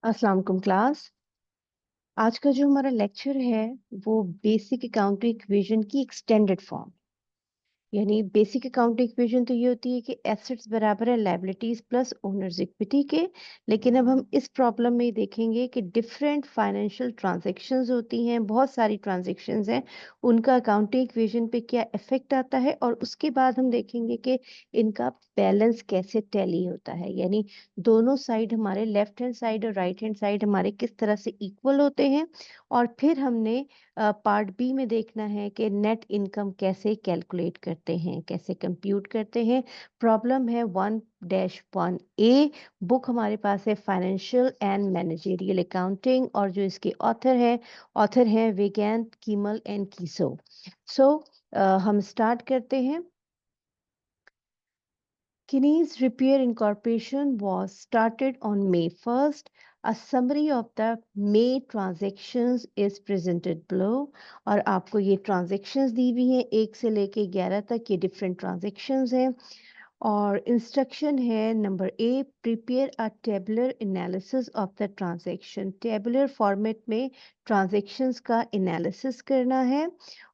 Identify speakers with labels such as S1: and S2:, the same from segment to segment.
S1: अस्सलाम वालेकुम क्लास। आज का जो हमारा लेक्चर है वो बेसिक अकाउंटिंग इक्वेशन की एक्सटेंडेड फॉर्म। यानी बेसिक अकाउंटिंग इक्वेशन तो ये होती है कि एसेट्स बराबर है लायबिलिटीज प्लस ओनर्स इक्विटी के। लेकिन अब हम इस प्रॉब्लम में देखेंगे कि डिफरेंट फाइनेंशियल ट्रांजैक्शंस होती हैं, बहुत सारी ट्रांजैक्शंस हैं, उनका अकाउंटिंग इक्वेशन पे क्या इफेक्ट आता है, और उसके बाद हम देखेंगे कि इनका बैलेंस कैसे टैली होता है। यानी दोनों साइड हमारे लेफ्ट हैंड साइड और राइट हैंड साइड हमारे किस तरह से इक्वल होते हैं। और फिर हमने पार्ट बी में देखना है कि नेट इनकम कैसे कैलकुलेट करते हैं, कैसे कंप्यूट करते हैं। प्रॉब्लम है 1-1A। बुक हमारे पास है फाइनेंशियल एंड मैनेजरियल अकाउंटिंग, और जो इसके ऑथर हैं वेगैंत, कीमल एंड कीसो। सो हम स्टार्ट करते हैं। Kinney's Repair Incorporation was started on May 1st. A summary of the May transactions is presented below. और आपको ये transactions दी हुई हैं 1 से लेके 11 तक, ये different transactions हैं। और इंस्ट्रक्शन है number A, prepare a tabular analysis of the transaction. Tabular format में ट्रांजैक्शंस का एनालिसिस करना है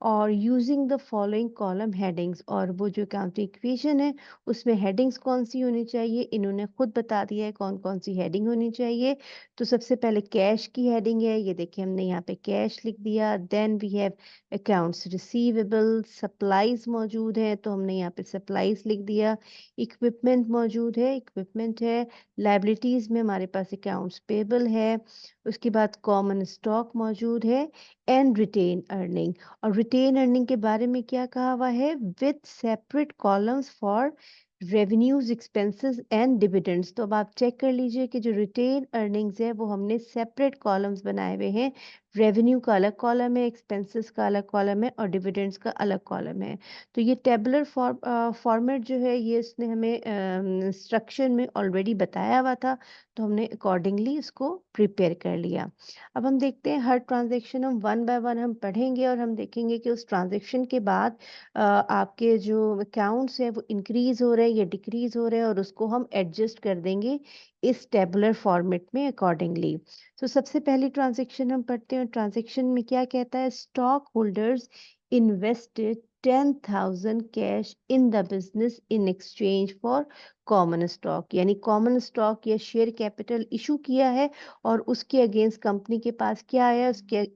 S1: और using the following column headings. और वो जो अकाउंटिंग इक्वेशन है उसमें हेडिंग्स कौन सी होनी चाहिए, इन्होंने खुद बता दिया है कौन कौन सी हेडिंग होनी चाहिए। तो सबसे पहले कैश की हेडिंग है, ये देखिए हमने यहाँ पे कैश लिख दिया। Then we have accounts receivable, supplies मौजूद है तो हमने यहाँ पे सप्लाईज लिख दिया। इक्विपमेंट मौजूद है, इक्विपमेंट है। लायबिलिटीज में हमारे पास अकाउंट्स पेबल है। उसके बाद कॉमन स्टॉक मौजूद है एंड रिटेन अर्निंग। और रिटेन अर्निंग के बारे में क्या कहा हुआ है, with separate columns for revenues, expenses and dividends. तो अब आप चेक कर लीजिए कि जो रिटेन अर्निंग्स है वो हमने सेपरेट कॉलम्स बनाए हुए हैं। रेवेन्यू का अलग कॉलम है, एक्सपेंसेस का अलग कॉलम है और डिविडेंड्स का अलग कॉलम है। तो ये टेबुलर फॉर्मेट जो है ये इसने हमें इंस्ट्रक्शन में ऑलरेडी बताया हुआ था, तो हमने अकॉर्डिंगली इसको प्रिपेयर कर लिया। अब हम देखते हैं हर ट्रांजैक्शन हम वन बाय वन हम पढ़ेंगे और हम देखेंगे कि उस ट्रांजैक्शन के बाद आपके जो अकाउंट्स हैं वो इंक्रीज हो रहे हैं या डिक्रीज हो रहे हैं, और उसको हम एडजस्ट कर देंगे इस टेबुलर फॉर्मेट में अकॉर्डिंगली। तो सबसे पहली ट्रांजैक्शन हम पढ़ते हैं। ट्रांजैक्शन में क्या कहता है, stock holders invested 10,000 cash in the business in exchange for common stock. यानी कॉमन स्टॉक या शेयर कैपिटल इशू किया है और उसके अगेंस्ट कंपनी के पास क्या आया है,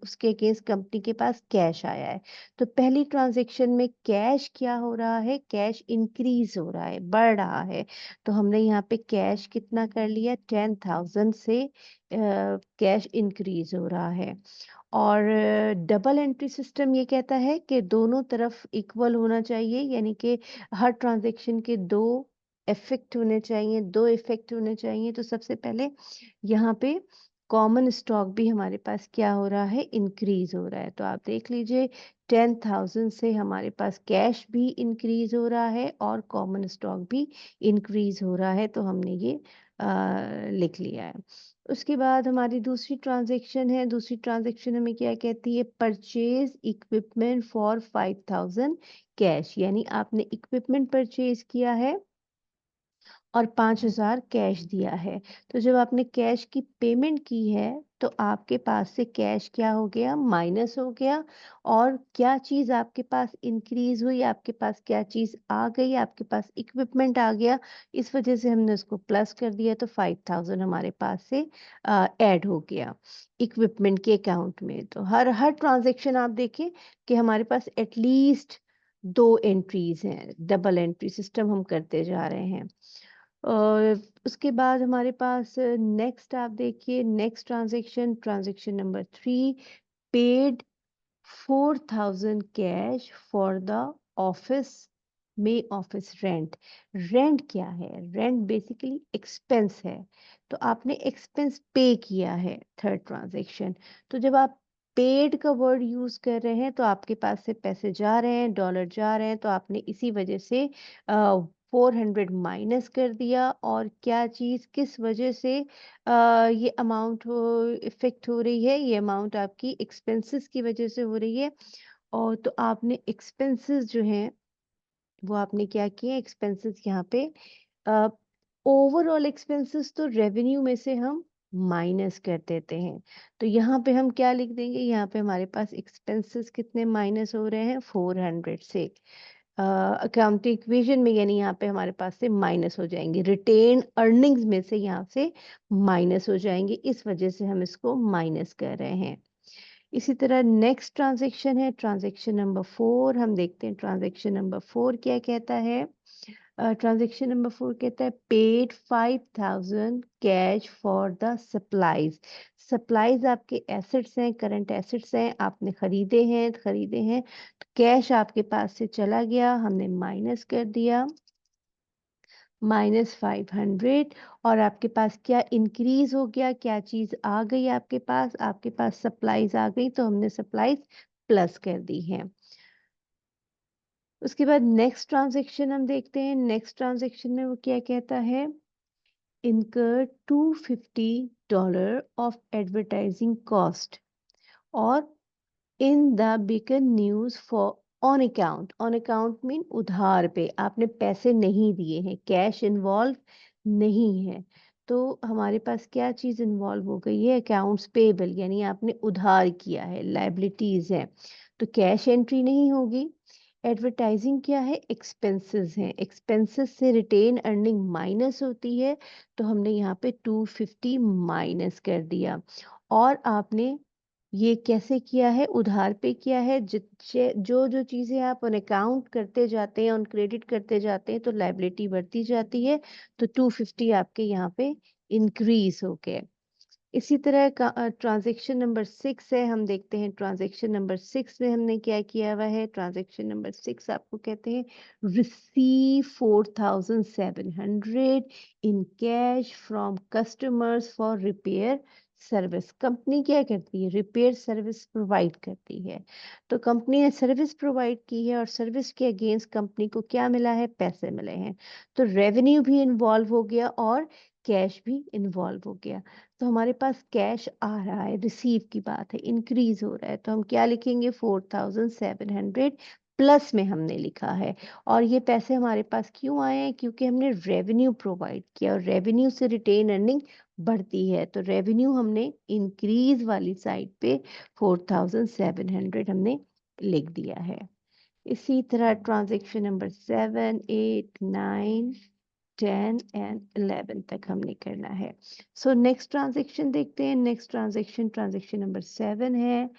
S1: उसके अगेंस्ट कंपनी के पास कैश आया है। तो पहली ट्रांजैक्शन में कैश क्या हो रहा है, कैश इंक्रीज हो रहा है, बढ़ रहा है। तो हमने यहाँ पे कैश कितना कर लिया, 10,000 से कैश इंक्रीज हो रहा है। और डबल एंट्री सिस्टम ये कहता है कि दोनों तरफ इक्वल होना चाहिए, यानी कि हर ट्रांजैक्शन के दो इफेक्ट होने चाहिए, दो इफेक्ट होने चाहिए। तो सबसे पहले यहाँ पे कॉमन स्टॉक भी हमारे पास क्या हो रहा है, इंक्रीज हो रहा है। तो आप देख लीजिए 10,000 से हमारे पास कैश भी इंक्रीज हो रहा है और कॉमन स्टॉक भी इंक्रीज हो रहा है, तो हमने ये लिख लिया है। उसके बाद हमारी दूसरी ट्रांजैक्शन है। दूसरी ट्रांजैक्शन हमें क्या कहती है, परचेज इक्विपमेंट फॉर 5,000 कैश। यानी आपने इक्विपमेंट परचेज किया है और 5,000 कैश दिया है। तो जब आपने कैश की पेमेंट की है तो आपके पास से कैश क्या हो गया, माइनस हो गया। और क्या चीज आपके पास इंक्रीज हुई, आपके पास क्या चीज आ गई, आपके पास इक्विपमेंट आ गया, इस वजह से हमने उसको प्लस कर दिया। तो 5,000 हमारे पास से ऐड हो गया इक्विपमेंट के अकाउंट में। तो हर हर ट्रांजेक्शन आप देखें कि हमारे पास एटलीस्ट दो एंट्रीज हैं, डबल एंट्री सिस्टम हम करते जा रहे हैं। और उसके बाद हमारे पास नेक्स्ट आप देखिए, next transaction, transaction number 3, paid 4,000 cash for the office में ऑफिस रेंट। रेंट क्या है, रेंट बेसिकली एक्सपेंस है, तो आपने एक्सपेंस पे किया है, थर्ड ट्रांजैक्शन। तो जब आप पेड का वर्ड यूज कर रहे हैं तो आपके पास से पैसे जा रहे हैं, डॉलर जा रहे हैं, तो आपने इसी वजह से 400 माइनस कर दिया। और क्या चीज किस वजह से ये अमाउंट हो इफेक्ट हो रही है, ये अमाउंट आपकी एक्सपेंसेस की वजह से हो रही है। और तो आपने एक्सपेंसेस जो हैं वो आपने क्या किए, एक्सपेंसेस यहाँ पे ओवरऑल एक्सपेंसेस तो रेवेन्यू में से हम माइनस कर देते हैं। तो यहाँ पे हम क्या लिख देंगे, यहाँ पे हमारे पास एक्सपेंसेस कितने माइनस हो रहे हैं 400 से, अकाउंटिंग इक्वेशन में, यानी यहाँ पे हमारे पास से माइनस हो जाएंगे, रिटेन अर्निंग्स में से यहाँ से माइनस हो जाएंगे, इस वजह से हम इसको माइनस कर रहे हैं। इसी तरह नेक्स्ट ट्रांजैक्शन है ट्रांजैक्शन नंबर 4। हम देखते हैं ट्रांजैक्शन नंबर 4 क्या कहता है। ट्रांजैक्शन नंबर 4 कहता है paid 5000 cash for the supplies. Supplies आपके एसेट्स हैं, करंट एसेट्स हैं, आपने खरीदे हैं, तो कैश आपके पास से चला गया, हमने माइनस कर दिया -500, और आपके पास क्या इंक्रीज हो गया, क्या चीज आ गई आपके पास सप्लाईज आ गई, तो हमने सप्लाईज प्लस कर दी है। उसके बाद नेक्स्ट ट्रांजैक्शन हम देखते हैं, नेक्स्ट ट्रांजैक्शन में वो क्या कहता है, incur $250 of advertising cost और in the beacon news for on account mean उधार पे, आपने पैसे नहीं दिए हैं, कैश इन्वॉल्व नहीं है, तो हमारे पास क्या चीज इन्वॉल्व हो गई है, अकाउंट्स पेबल, यानी आपने उधार किया है, लाइबिलिटीज है, तो कैश एंट्री नहीं होगी। एडवर्टाइजिंग क्या है, एक्सपेंसेस हैं, एक्सपेंसेस से रिटेन अर्निंग माइनस होती है, तो हमने यहाँ पे 250 माइनस कर दिया। और आपने ये कैसे किया है, उधार पे किया है, जो जो चीजें आप ऑन अकाउंट करते जाते हैं, ऑन क्रेडिट करते जाते हैं, तो लाइबिलिटी बढ़ती जाती है, तो 250 आपके यहाँ पे इंक्रीज हो गए। इसी तरह का ट्रांजैक्शन नंबर 6 है, हम देखते हैं ट्रांजैक्शन नंबर 6 में हमने क्या किया हुआ है। ट्रांजैक्शन नंबर 6 आपको कहते हैं receive 4700 in cash from customers for repair service. Company क्या करती है, रिपेयर सर्विस प्रोवाइड करती है, तो कंपनी ने सर्विस प्रोवाइड की है और सर्विस के अगेंस्ट कंपनी को क्या मिला है, पैसे मिले हैं, तो रेवेन्यू भी इन्वॉल्व हो गया और कैश भी इन्वॉल्व हो गया। तो हमारे पास कैश आ रहा है, रिसीव की बात है, इंक्रीज हो रहा है, तो हम क्या लिखेंगे 4700 प्लस में हमने लिखा है। और ये पैसे हमारे पास क्यों आए हैं, क्योंकि हमने रेवेन्यू प्रोवाइड किया और रेवेन्यू से रिटेन अर्निंग बढ़ती है, तो रेवेन्यू हमने इंक्रीज वाली साइड पे 4700 हमने लिख दिया है। इसी तरह ट्रांजैक्शन नंबर 7, 8, 9, 10 एंड 11 तक हमने करना है। सो नेक्स्ट ट्रांजैक्शन देखते हैं, नेक्स्ट ट्रांजैक्शन नंबर 7 है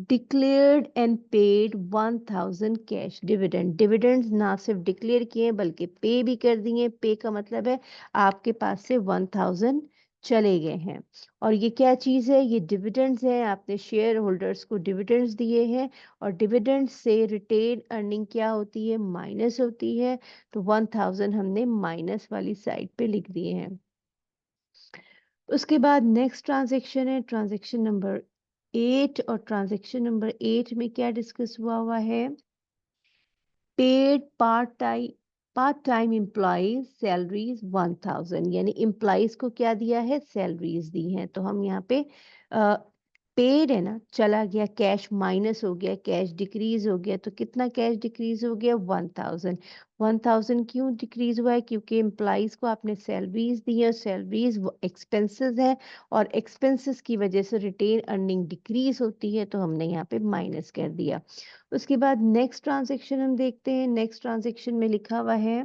S1: declared and paid 1000 cash dividend. Dividends ना सिर्फ डिक्लेयर किए बल्कि पे भी कर दिए, पे का मतलब है आपके पास से 1000 चले गए हैं, और ये क्या चीज है, ये डिविडेंड्स है, आपने शेयर होल्डर्स को डिविडेंड्स दिए हैं, और डिविडेंड्स से रिटेन अर्निंग क्या होती है, माइनस होती है, तो 1000 हमने माइनस वाली साइड पे लिख दिए हैं। उसके बाद नेक्स्ट ट्रांजैक्शन है ट्रांजैक्शन नंबर 8, और ट्रांजैक्शन नंबर 8 में क्या डिस्कस हुआ है, paid part time employees salaries 1000, यानी एम्प्लॉयज को क्या दिया है, सैलरीज दी हैं, तो हम यहाँ पे पेड है ना, चला गया, कैश माइनस हो गया, कैश डिक्रीज हो गया, तो कितना कैश डिक्रीज हो गया 1000। 1000 क्यों डिक्रीज हुआ है, क्योंकि एम्प्लॉयज को आपने सैलरीज दी है, सैलरीज एक्सपेंसेस है, और एक्सपेंसेस की वजह से रिटेन अर्निंग डिक्रीज होती है, तो हमने यहाँ पे माइनस कर दिया। उसके बाद नेक्स्ट ट्रांजैक्शन हम देखते हैं, नेक्स्ट ट्रांजैक्शन में लिखा हुआ है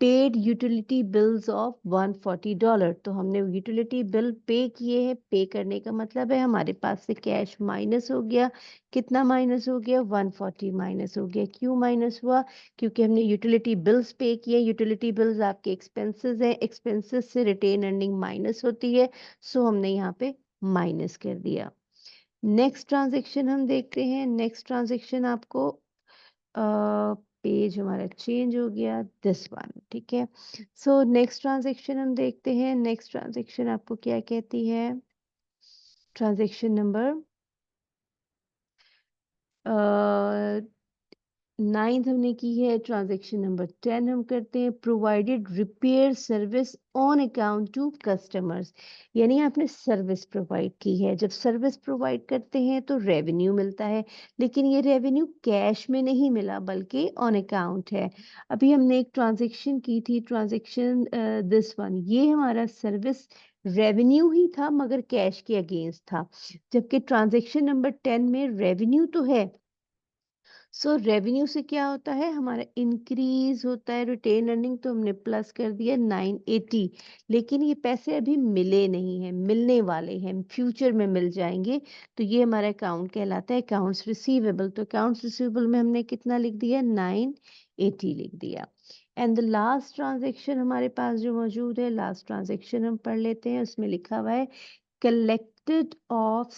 S1: पेड यूटिलिटी बिल्स ऑफ $140, तो हमने यूटिलिटी बिल पे किए हैं, पे करने का मतलब है हमारे पास से कैश माइनस हो गया, कितना माइनस हो गया 140 माइनस हो गया। क्यों माइनस हुआ, क्योंकि हमने यूटिलिटी बिल्स पे किए, यूटिलिटी बिल्स आपके एक्सपेंसेस हैं, एक्सपेंसेस से रिटेन अर्निंग माइनस होती है, सो हमने यहाँ पे माइनस कर दिया। नेक्स्ट ट्रांजैक्शन हम देखते हैं, नेक्स्ट ट्रांजैक्शन आपको पेज हमारा चेंज हो गया, दिस वन, ठीक है। सो नेक्स्ट ट्रांजैक्शन हम देखते हैं, नेक्स्ट ट्रांजैक्शन आपको क्या कहती है, ट्रांजैक्शन नंबर 9th हमने की है, ट्रांजैक्शन नंबर 10 हम करते हैं, provided repair service on account to customers, यानी आपने सर्विस प्रोवाइड की है। जब सर्विस प्रोवाइड करते हैं तो रेवेन्यू मिलता है, लेकिन ये रेवेन्यू कैश में नहीं मिला बल्कि ऑन अकाउंट है। अभी हमने एक ट्रांजैक्शन की थी, ट्रांजैक्शन दिस वन, ये हमारा सर्विस रेवेन्यू ही था मगर कैश के अगेंस्ट था, जबकि ट्रांजैक्शन नंबर 10 में रेवेन्यू तो है। सो रेवेन्यू से क्या होता है, हमारा इंक्रीज होता है रिटेन अर्निंग, तो हमने प्लस कर दिया 980, लेकिन ये पैसे अभी मिले नहीं हैं, मिलने वाले हैं, फ्यूचर में मिल जाएंगे। तो ये हमारा अकाउंट कहलाता है अकाउंट्स रिसीवेबल। तो अकाउंट्स रिसीवेबल में हमने कितना लिख दिया, 980 लिख दिया। एंड द लास्ट ट्रांजेक्शन हमारे पास जो मौजूद है, लास्ट ट्रांजेक्शन हम पढ़ लेते हैं। उसमें लिखा हुआ है collected of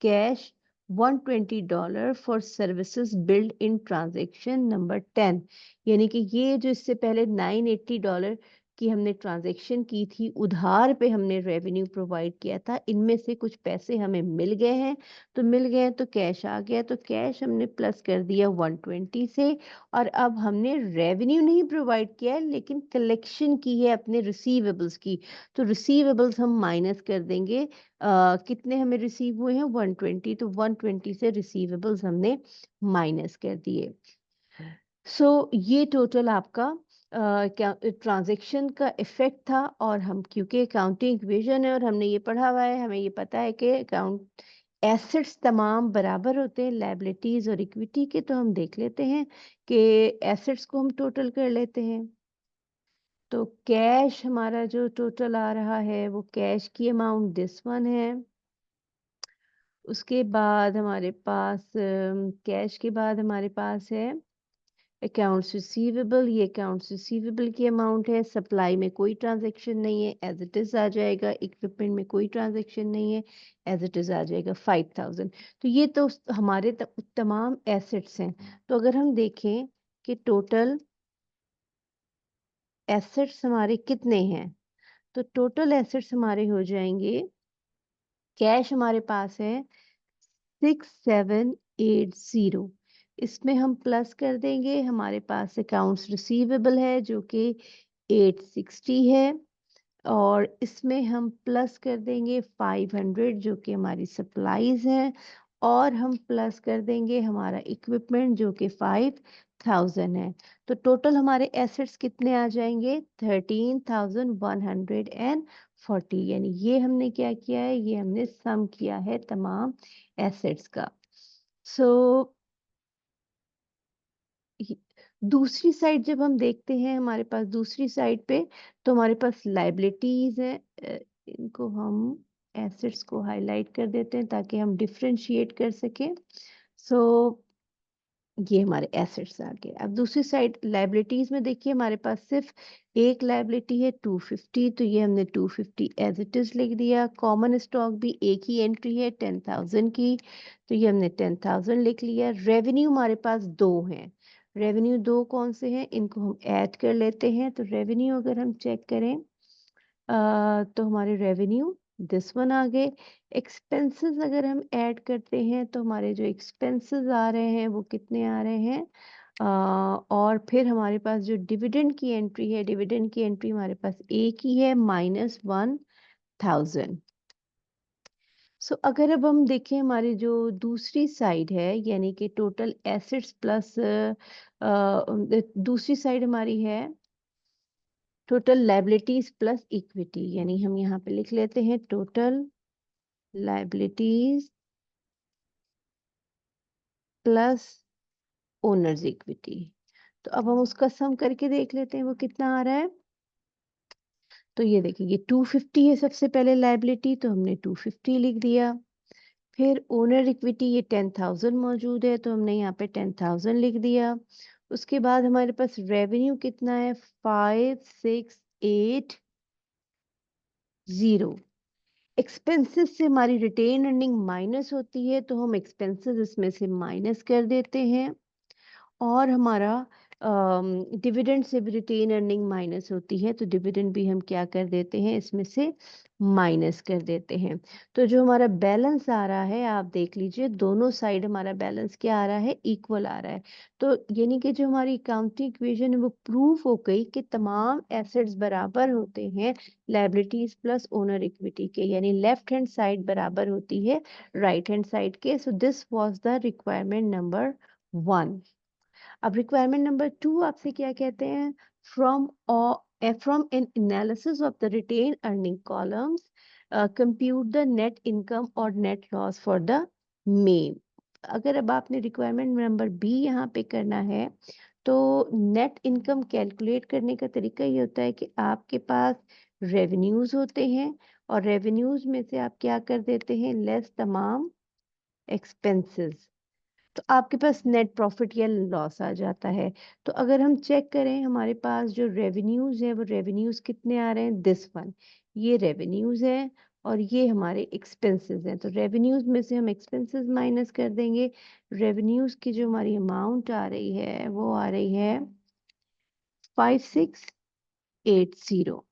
S1: cash $120 for services billed in transaction number 10, यानी कि ये जो इससे पहले $980 की हमने ट्रांजैक्शन की थी, उधार पे हमने रेवेन्यू प्रोवाइड किया था, इनमें से कुछ पैसे हमें मिल गए हैं। तो मिल गए हैं तो कैश आ गया, तो कैश हमने प्लस कर दिया 120 से। और अब हमने रेवेन्यू नहीं प्रोवाइड किया है, लेकिन कलेक्शन की है अपने रिसीवेबल्स की। तो रिसीवेबल्स हम माइनस कर देंगे, कितने हमें रिसीव हुए हैं, 120, तो 120 से रिसीवेबल्स हमने माइनस कर दिए। सो ये टोटल आपका क्या ट्रांजैक्शन का इफेक्ट था। और हम क्योंकि अकाउंटिंग इक्वेशन है और हमने ये पढ़ा हुआ है, हमें ये पता है कि अकाउंट एसेट्स तमाम बराबर होते हैं लायबिलिटीज और इक्विटी के। तो हम देख लेते हैं कि एसेट्स को हम टोटल कर लेते हैं। तो कैश हमारा जो टोटल आ रहा है वो कैश की अमाउंट दिस वन है। उसके बाद हमारे पास कैश के बाद हमारे पास है अकाउंट्स रिसीवेबल। ये अकाउंट्स रिसीवेबल की अमाउंट है। सप्लाई में कोई ट्रांजैक्शन नहीं है, एज इट इज आ जाएगा। इक्विपमेंट में कोई ट्रांजैक्शन नहीं है, एज इट इज आ जाएगा 5000। तो ये तो हमारे तमाम एसेट्स हैं। तो अगर हम देखें कि टोटल एसेट्स हमारे कितने हैं, तो टोटल एसेट्स हमारे हो जाएंगे, कैश हमारे पास है 6780, इसमें हम प्लस कर देंगे, हमारे पास अकाउंट्स रिसीवेबल है जो कि 860 है, और इसमें हम प्लस कर देंगे 500 जो कि हमारी सप्लाईज हैं, और हम प्लस कर देंगे हमारा इक्विपमेंट जो कि 5000 है। तो टोटल हमारे एसेट्स कितने आ जाएंगे, 13,140, यानी ये हमने क्या किया है, ये हमने सम किया है तमाम एसेट्स का। सो दूसरी साइड जब हम देखते हैं, हमारे पास दूसरी साइड पे तो हमारे पास लाइबिलिटीज है। इनको हम एसेट्स को हाईलाइट कर देते हैं ताकि हम डिफरेंशिएट कर सकें। सो ये हमारे एसेट्स आ गए। अब दूसरी साइड लाइबिलिटीज में देखिए, हमारे पास सिर्फ एक लाइबिलिटी है 250, तो ये हमने 250 एज इट इज लिख दिया। कॉमन स्टॉक भी एक ही एंट्री है 10,000 की, तो ये हमने 10,000 लिख लिया। रेवेन्यू हमारे पास दो हैं। रेवेन्यू दो कौन से हैं, इनको हम ऐड कर लेते हैं। तो रेवेन्यू अगर हम चेक करें, तो हमारे रेवेन्यू दिस वन आ गए। एक्सपेंसेस अगर हम ऐड करते हैं तो हमारे जो एक्सपेंसेस आ रहे हैं वो कितने आ रहे हैं, और फिर हमारे पास जो डिविडेंड की एंट्री है, डिविडेंड की एंट्री हमारे पास एक ही है, -1000। सो अगर अब हम देखें हमारी जो दूसरी साइड है, यानी कि टोटल एसेट्स प्लस दूसरी साइड हमारी है टोटल लाइबिलिटीज प्लस इक्विटी, यानी हम यहाँ पे लिख लेते हैं total liabilities plus owners equity. तो अब हम उसका सम करके देख लेते हैं वो कितना आ रहा है। तो ये देखिए, ये 250 है सबसे पहले लाइबिलिटी, तो हमने 250 लिख दिया। फिर ओनर इक्विटी ये 10,000 मौजूद है, तो हमने यहाँ पे 10,000 लिख दिया। उसके बाद हमारे पास रेवेन्यू कितना है, 5680। एक्सपेंसेस से हमारी रिटेन अर्निंग माइनस होती है, तो हम एक्सपेंसेस इसमें से माइनस कर देते हैं। और हमारा डिविडेंड से भी रिटेन अर्निंग माइनस होती है, तो डिविडेंड भी हम क्या कर देते हैं, इसमें से माइनस कर देते हैं। तो जो हमारा बैलेंस आ रहा है, आप देख लीजिए दोनों साइड हमारा बैलेंस क्या आ रहा है, इक्वल आ रहा है। तो यानी कि जो हमारी अकाउंटिंग इक्वेशन है वो प्रूव हो गई कि तमाम एसेट्स बराबर होते हैं लायबिलिटीज प्लस ओनर इक्विटी के, यानी लेफ्ट हैंड साइड बराबर होती है राइट हैंड साइड के। So this was the requirement number 1। अब रिक्वायरमेंट नंबर 2 आपसे क्या कहते हैं, from from an analysis of the retained earning columns compute the net income और net loss for the May. अगर अब आपने रिक्वायरमेंट नंबर बी यहाँ पे करना है, तो नेट इनकम कैलकुलेट करने का तरीका ये होता है कि आपके पास रेवेन्यूज होते हैं और रेवेन्यूज में से आप क्या कर देते हैं, लेस तमाम एक्सपेंसेस, तो आपके पास नेट प्रॉफिट या लॉस आ जाता है। तो अगर हम चेक करें हमारे पास जो रेवेन्यूज है वो रेवेन्यूज कितने आ रहे हैं, दिस वन, ये रेवेन्यूज है और ये हमारे एक्सपेंसेस हैं। तो रेवेन्यूज में से हम एक्सपेंसेस माइनस कर देंगे, रेवेन्यूज की जो हमारी अमाउंट आ रही है वो आ रही है 5680।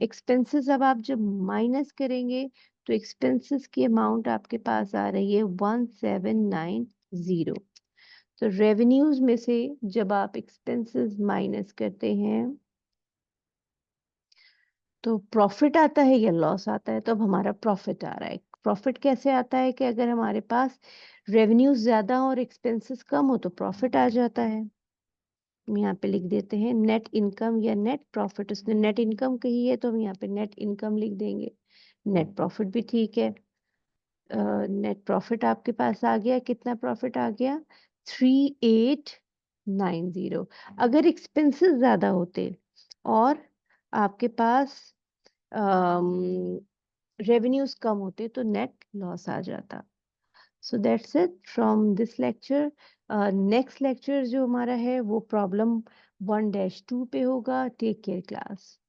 S1: एक्सपेंसेस अब आप जब माइनस करेंगे तो एक्सपेंसेस की अमाउंट आपके पास आ रही है 1790। तो रेवेन्यूज में से जब आप एक्सपेंसेस माइनस करते हैं तो प्रॉफिट आता है या लॉस आता है, तो अब हमारा प्रॉफिट आ रहा है। प्रॉफिट कैसे आता है कि अगर हमारे पास रेवेन्यूज ज्यादा हो और एक्सपेंसेस कम हो तो प्रॉफिट आ जाता है। हम यहाँ पे लिख देते हैं नेट इनकम या नेट प्रॉफिट, उसने नेट इनकम कही है तो हम यहाँ पे नेट इनकम लिख देंगे। नेट प्रॉफिट भी ठीक है, नेट प्रॉफिट आपके पास आ गया, कितना प्रॉफिट आ गया, 3890। अगर एक्सपेंसेस ज्यादा होते और आपके पास रेवेन्यूज कम होते तो नेट लॉस आ जाता। So that's it from this lecture. Next lecture जो हमारा है वो प्रॉब्लम 1-2 पे होगा। Take care class.